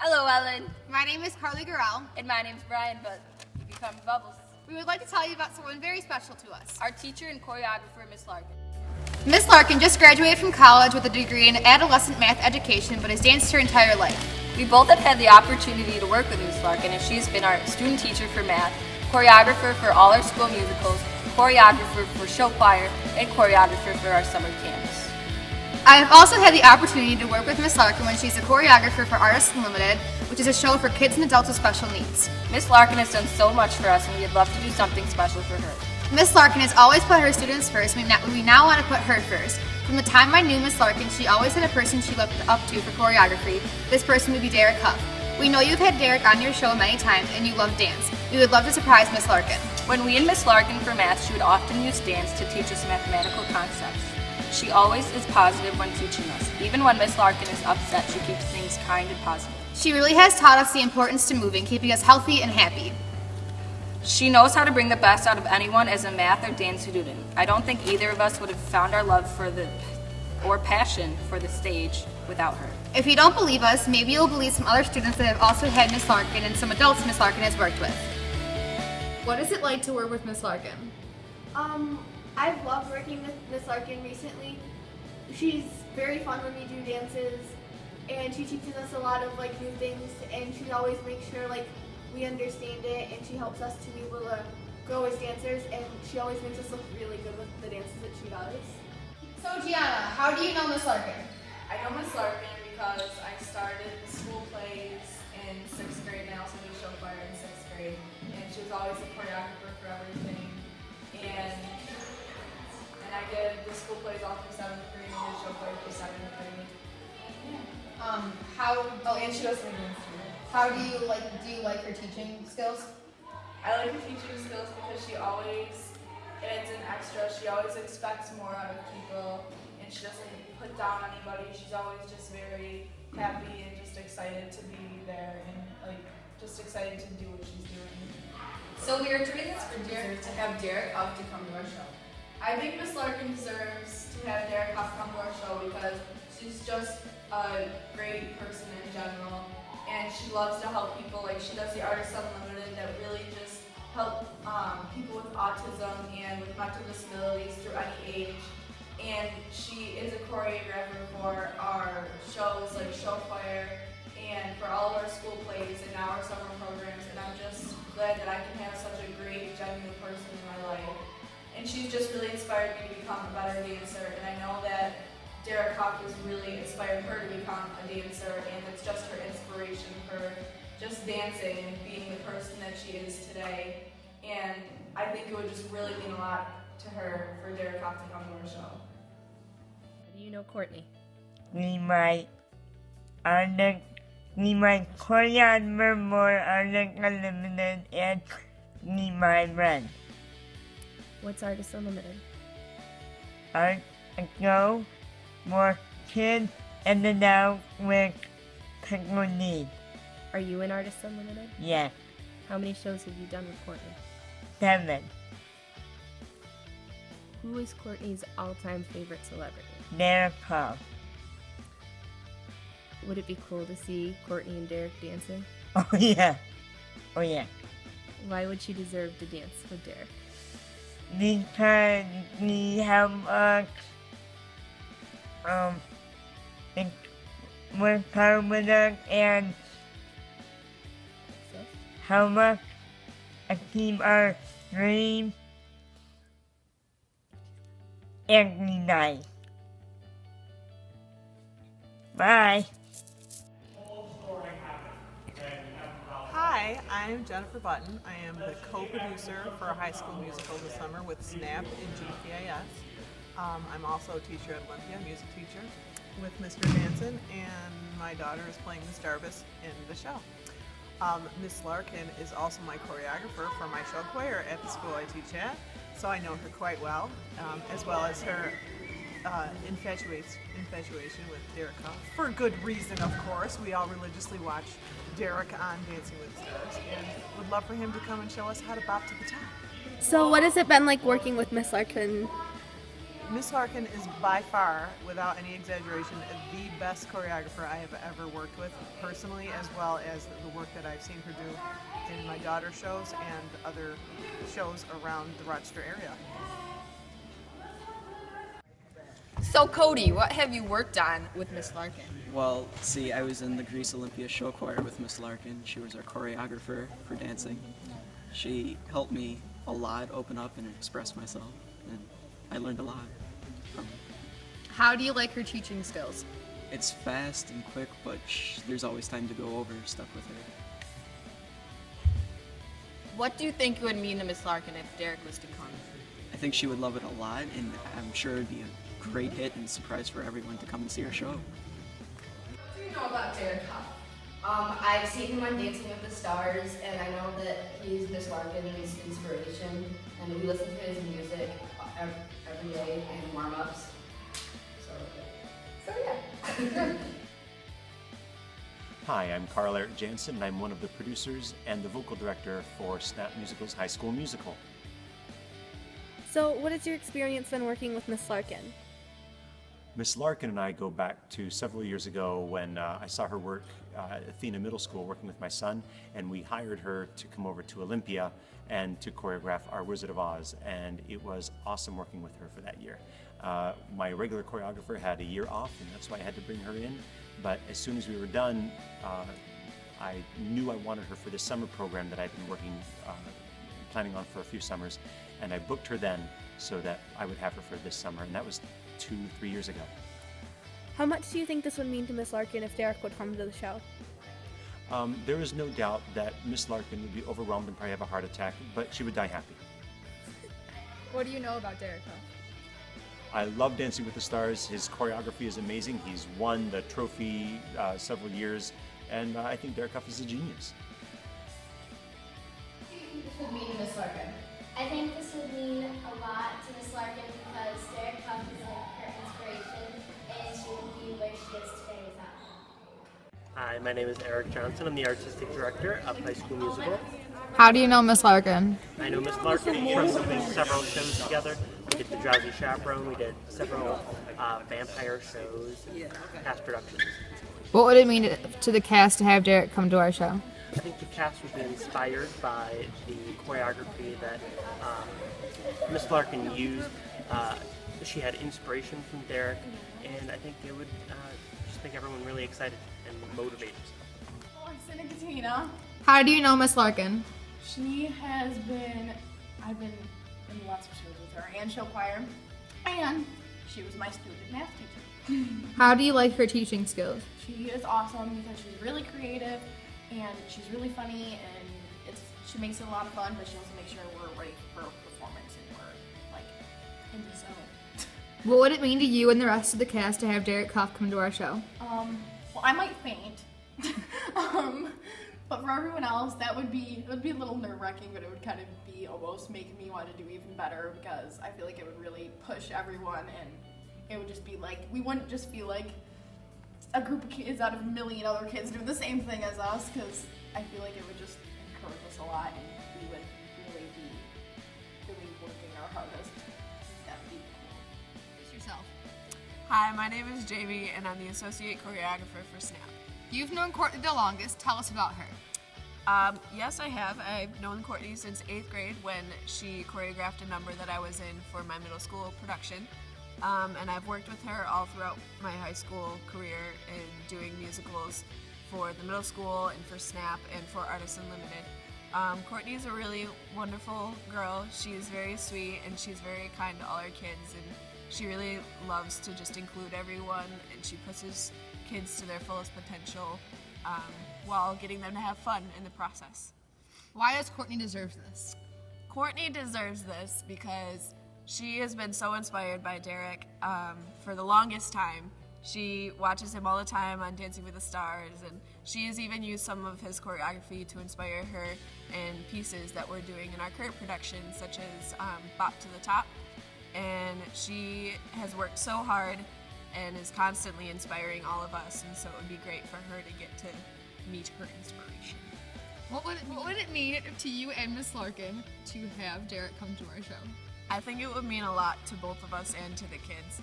Hello, Ellen. My name is Carly Garrell. And my name's Brian, but you become Bubbles. We would like to tell you about someone very special to us. Our teacher and choreographer, Miss Larkin. Miss Larkin just graduated from college with a degree in adolescent math education, but has danced her entire life. We both have had the opportunity to work with Miss Larkin, and she's been our student teacher for math, choreographer for all our school musicals, choreographer for show choir, and choreographer for our summer camps. I have also had the opportunity to work with Miss Larkin when she's a choreographer for Artists Unlimited, which is a show for kids and adults with special needs. Miss Larkin has done so much for us, and we'd love to do something special for her. Miss Larkin has always put her students first. We now want to put her first. From the time I knew Miss Larkin, she always had a person she looked up to for choreography. This person would be Derek Hough. We know you've had Derek on your show many times, and you love dance. We would love to surprise Miss Larkin. When we and Miss Larkin for math, she would often use dance to teach us mathematical concepts. She always is positive when teaching us. Even when Miss Larkin is upset, she keeps things kind and positive. She really has taught us the importance to moving, keeping us healthy and happy. She knows how to bring the best out of anyone as a math or dance student. I don't think either of us would have found our love or passion for the stage without her. If you don't believe us, maybe you'll believe some other students that have also had Miss Larkin and some adults Miss Larkin has worked with. What is it like to work with Miss Larkin? I've loved working with Miss Larkin recently. She's very fun when we do dances, and she teaches us a lot of new things, and she always makes sure we understand it, and she helps us to be able to grow as dancers, and she always makes us look really good with the dances that she does. So Gianna, how do you know Miss Larkin? I know Miss Larkin because I started school plays in 6th grade, and I also did show choir in 6th grade, and she was always a choreographer for everything, and I did the school plays all through 7th grade and did show choir through 7th grade. And she does some dance too. How do you like her teaching skills? I like her teaching skills because she always adds an extra. She always expects more out of people, and she doesn't put down anybody. She's always just very happy and just excited to be there and just excited to do what she's doing. So we are doing this for Derek to have Derek Hough to come to our show. I think Miss Larkin deserves to have Derek Hough come to our show because she's just a great person in general, and she loves to help people. She does the Artists Unlimited that really just help people with autism and with mental disabilities through any age. And she is a choreographer for our shows like show choir and for all of our school plays and now our summer programs. And I'm just glad that I can have such a great, genuine person in my life. And she's just really inspired me to become a better dancer, and I know that Derek Hough has really inspired her to become a dancer, and it's just her inspiration for just dancing and being the person that she is today. And I think it would just really mean a lot to her for Derek Hough to come to our show. How do you know Courtney? We might choreographer more Artists Unlimited, and we might run. What's Artists Unlimited? Art go more kids and adults with technical needs. Are you in Artists Unlimited? Yes, How many shows have you done with Courtney? 7. Who is Courtney's all-time favorite celebrity? Derek Hough. Would it be cool to see Courtney and Derek dancing? Oh yeah. Oh yeah. Why would she deserve to dance with Derek? Because we help us work hard with us and help us achieve our dreams every night. Bye. Hi, I'm Jennifer Button. I am the co-producer for a high school musical this summer with SNAP and GPAS. I'm also a teacher at Olympia, music teacher with Mr. Manson, and my daughter is playing Miss Jarvis in the show. Miss Larkin is also my choreographer for my show choir at the school I teach at, so I know her quite well as her infatuation with Derek Hough. For good reason, of course. We all religiously watch Derek on Dancing with the Stars and would love for him to come and show us how to bop to the top. So what has it been like working with Miss Larkin? Miss Larkin is by far, without any exaggeration, the best choreographer I have ever worked with personally, as well as the work that I've seen her do in my daughter's shows and other shows around the Rochester area. So Cody, what have you worked on with Miss Larkin? Well, see, I was in the Greece Olympia show choir with Miss Larkin. She was our choreographer for dancing. She helped me a lot open up and express myself, and I learned a lot from her. How do you like her teaching skills? It's fast and quick, but there's always time to go over stuff with her. What do you think it would mean to Miss Larkin if Derek was to come? I think she would love it a lot, and I'm sure it'd be a great hit and surprise for everyone to come and see our show. What do you know about Derek Hough? I've seen him on Dancing with the Stars, and I know that he's Miss Larkin's inspiration, and we listen to his music every day in warm-ups. So yeah. Hi, I'm Carl Eric Jansen, and I'm one of the producers and the vocal director for Snap Musical's High School Musical. So, what has your experience been working with Miss Larkin? Miss Larkin and I go back to several years ago when I saw her work at Athena Middle School working with my son, and we hired her to come over to Olympia and to choreograph our Wizard of Oz, and it was awesome working with her for that year. My regular choreographer had a year off, and that's why I had to bring her in, but as soon as we were done, I knew I wanted her for this summer program that I've been planning on for a few summers, and I booked her then so that I would have her for this summer, and that was 2-3 years ago. How much do you think this would mean to Miss Larkin if Derek would come to the show? There is no doubt that Miss Larkin would be overwhelmed and probably have a heart attack, but she would die happy. What do you know about Derek Hough? I love Dancing with the Stars. His choreography is amazing. He's won the trophy several years, and I think Derek Hough is a genius. What do you think this would mean to Miss Larkin? I think this would mean a lot to Miss Larkin because Derek Hough is like her inspiration, and she would be where she is today without him. Hi, my name is Eric Johnson. I'm the artistic director of High School Musical. How do you know Miss Larkin? I know Miss Larkin from doing several shows together. We did The Drowsy Chaperone. We did several vampire shows, past productions. What would it mean to the cast to have Derek come to our show? I think the cast would be inspired by the choreography that Miss Larkin used. She had inspiration from Derek, and I think it would just make everyone really excited and motivated. I'm Katina. How do you know Miss Larkin? I've been in lots of shows with her and show choir, and she was my student math teacher. How do you like her teaching skills? She is awesome because she's really creative and she's really funny, and she makes it a lot of fun, but she also makes sure we're ready for a performance and we're like in the zone. What would it mean to you and the rest of the cast to have Derek Hough come to our show? Well, I might faint. But for everyone else, it would be a little nerve-wracking, but it would kind of be almost make me want to do even better because I feel like it would really push everyone, and it would just be like, we wouldn't just feel like a group of kids out of a million other kids doing the same thing as us, because I feel like it would just encourage us a lot, and we would really be working our hardest. That would be cool. Introduce yourself. Hi, my name is Jamie, and I'm the associate choreographer for Snap. You've known Courtney the longest. Tell us about her. Yes, I have. I've known Courtney since 8th grade when she choreographed a number that I was in for my middle school production. And I've worked with her all throughout my high school career in doing musicals for the middle school and for Snap and for Artists Unlimited. Courtney's a really wonderful girl. She's very sweet and she's very kind to all her kids, and she really loves to just include everyone, and she pushes kids to their fullest potential while getting them to have fun in the process. Why does Courtney deserve this? Courtney deserves this because she has been so inspired by Derek for the longest time. She watches him all the time on Dancing with the Stars, and she has even used some of his choreography to inspire her in pieces that we're doing in our current production, such as Bop to the Top. And she has worked so hard and is constantly inspiring all of us, and so it would be great for her to get to meet her inspiration. What would it mean to you and Miss Larkin to have Derek come to our show? I think it would mean a lot to both of us and to the kids.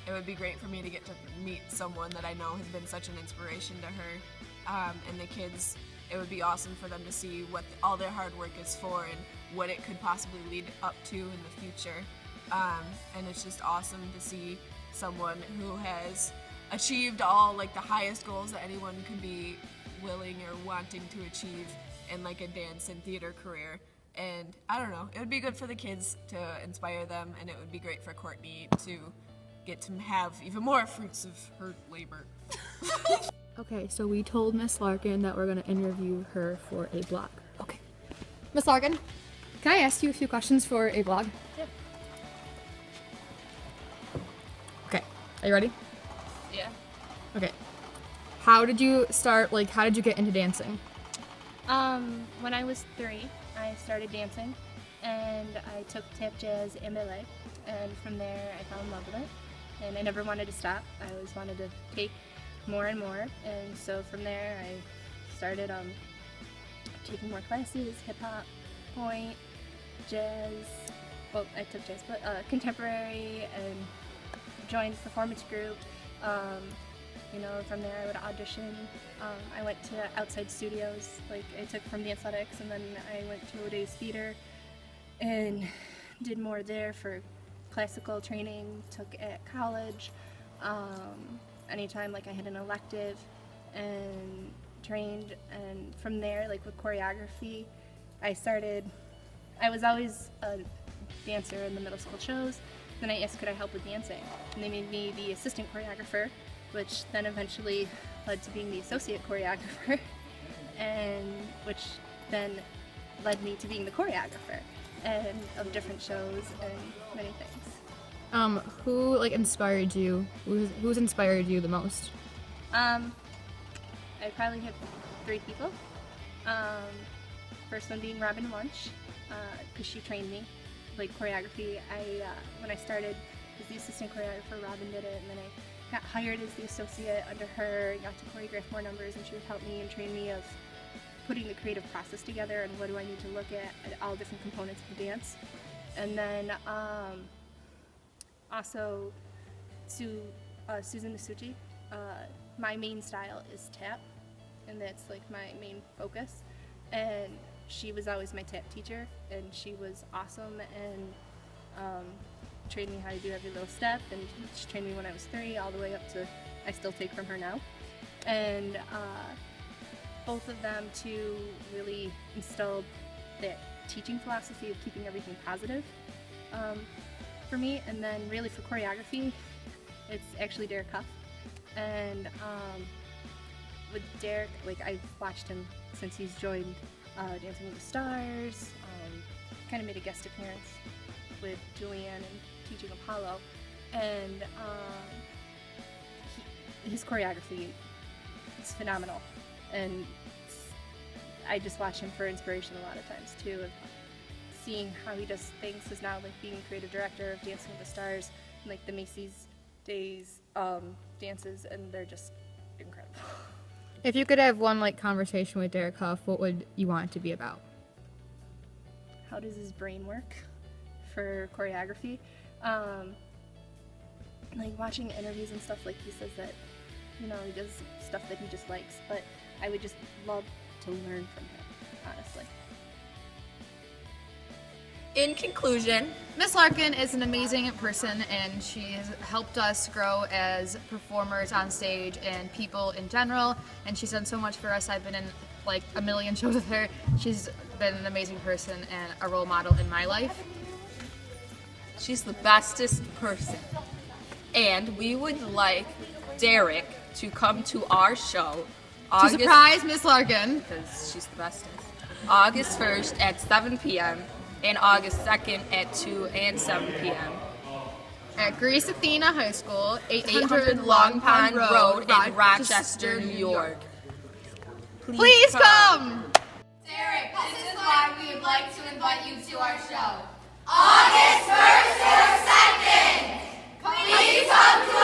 It would be great for me to get to meet someone that I know has been such an inspiration to her. And the kids, it would be awesome for them to see what all their hard work is for and what it could possibly lead up to in the future. And it's just awesome to see someone who has achieved all like the highest goals that anyone could be willing or wanting to achieve in like a dance and theater career. And I don't know, it would be good for the kids to inspire them, and it would be great for Courtney to get to have even more fruits of her labor. Okay, so we told Miss Larkin that we're going to interview her for a blog. Okay. Miss Larkin, can I ask you a few questions for a blog? Yeah. Okay, are you ready? Yeah. Okay. How did you start, how did you get into dancing? When I was 3, I started dancing, and I took tap, jazz, and ballet, and from there I fell in love with it, and I never wanted to stop. I always wanted to take more and more, and so from there I started taking more classes, hip-hop, point, jazz, well, I took jazz, but contemporary, and joined a performance group. From there I would audition. I went to outside studios, I took from the athletics, and then I went to O'Day's Theater and did more there for classical training, took at college. Anytime I had an elective and trained, and from there with choreography, I was always a dancer in the middle school shows. Then I asked could I help with dancing, and they made me the assistant choreographer, which then eventually led to being the associate choreographer, and which then led me to being the choreographer and of different shows and many things. Who inspired you? Who's inspired you the most? I probably have 3 people. First one being Robin Lunch, because she trained me, choreography. When I started as the assistant choreographer, Robin did it, and then I got hired as the associate under her, got to choreograph more numbers, and she would help me and train me of putting the creative process together and what do I need to look at all different components of the dance. And then also to Susan Masucci, my main style is tap, and that's my main focus. And she was always my tap teacher, and she was awesome, and trained me how to do every little step, and she trained me when I was 3 all the way up to I still take from her now. And both of them to really instilled that teaching philosophy of keeping everything positive for me. And then really for choreography, it's actually Derek Hough. And with Derek, I've watched him since he's joined Dancing with the Stars, kind of made a guest appearance with Julianne and teaching Apollo, and his choreography is phenomenal, and I just watch him for inspiration a lot of times too, of seeing how he does things. Is now being creative director of Dancing with the Stars, and the Macy's Days dances, and they're just incredible. If you could have one conversation with Derek Hough, what would you want it to be about? How does his brain work for choreography? Watching interviews and stuff, he says that he does stuff that he just likes, but I would just love to learn from him, honestly. In conclusion, Miss Larkin is an amazing person, and she has helped us grow as performers on stage and people in general, and she's done so much for us. I've been in a million shows with her. She's been an amazing person and a role model in my life. she's the bestest person. And we would like Derek to come to our show. To surprise Miss Larkin. Because she's the bestest. August 1st at 7 p.m. and August 2nd at 2 and 7 p.m. At Greece Athena High School, 800 Long Pond Road in Rochester, New York. Please come! Derek, this is why we would like to invite you to our show. August 1st or 2nd! Please come to